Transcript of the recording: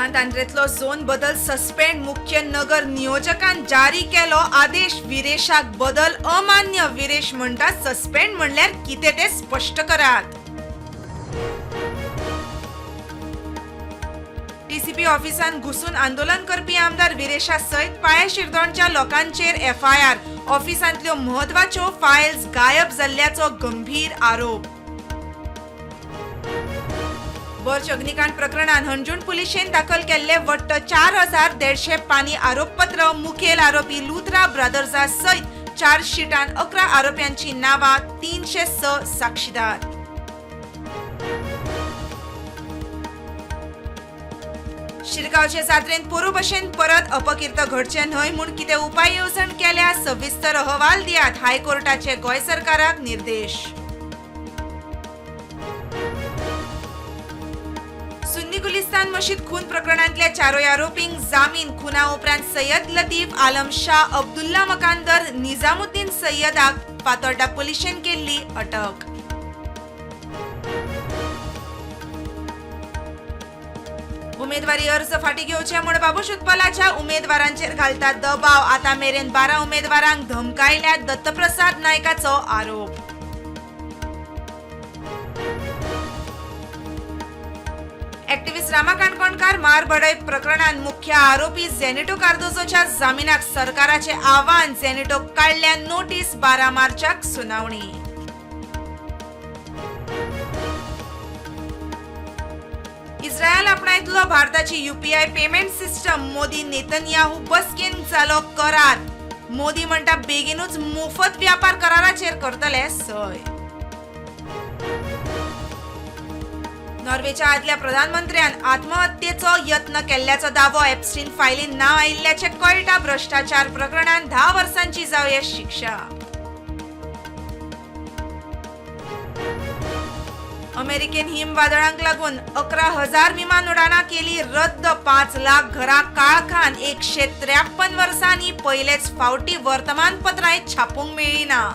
सांतांद्रेतलो zone बदल suspend मुख्य नगर नियोजकान जारी केलो आदेश विरेशाक बदल अमान्य विरेश म्हणटा सस्पेंड म्हणल्यार कितें ते स्पष्ट करात। टीसीपी ऑफिसान घुसून आंदोलन करपी आमदार विरेशा सयत पाळे शिरदोणच्या लोकांचेर एफआयआर, ऑफिसांतल्यो म्हत्वाच्यो फायल्स गायब जाल्ल्याचो गंभीर आरोप। बर्ज अग्निकांड प्रकरणात हणजूण पुलिशेन दाखल केल्ले वट्ट 4150 पानी आरोपपत्र मुखेल आरोपी लुथरा ब्रदर्सा सयत चार्जशीटान 11 आरोप्यांची नावां, 306 साक्षीदार। शिरगांवचे जात्रेंत पोरू भशेन परत अपकीर्त घडचे न्हय म्हूण कितें उपाय येवजण केल्या सविस्तर अहवाल दियात, हायकोर्टाचे गोंय सरकाराक निर्देश। सुन्नी गुलिस्तान मशीद खून प्रकरणांतल्या चारूय आरोपींक जामीन, खुना उपरांत सय्यद लतीफ, आलम शाह, अब्दुल्ला मकानदर, निजामुद्दीन सय्यदाक फातोर्डा पुलिशेन केल्ली अटक। उमेदवारी अर्ज फाटीं घेवचे म्हूण बाबूश उत्पलाच्या उमेदवारांचेर घालतात दबाव, आतां मेरेन 12 उमेदवारांक धमकायल्यात दत्तप्रसाद नायकाचो आरोप। एक्टिव्हिस्ट रामा काणकोणकार मार बडयप प्रकरणात मुख्य आरोपी जेनिटो कार्दोजोच्या जामिनाक सरकाराचे आव्हान, जेनिटोक काडल्या नोटीस, 12 मार्चाक सुनावणी। इस्रायल आपणायतलो भारताची UPI payment system, Modi Netanyahu बसकेन जालो करार, मोदी म्हणटा बेगीनूच मोफत व्यापार कराराचेर करतले सय। नॉर्वेच्या आदल्या प्रधानमंत्र्यान आत्महत्येचो यत्न केल्ल्याचो दावो, एप्स्टीन फायलीन नांव आयिल्ल्याचे कळटा, भ्रष्टाचार प्रकरणात 10 वर्सांची जावया शिक्षा। अमेरिकेन हिमवादळांक लागून 11,000 विमान उडाणां केली रद्द, 5 लाख घरां काळखान, 153 वर्सांनी पयलेच फावटी वर्तमानपत्रांय छापूंक मेळ्ळी ना।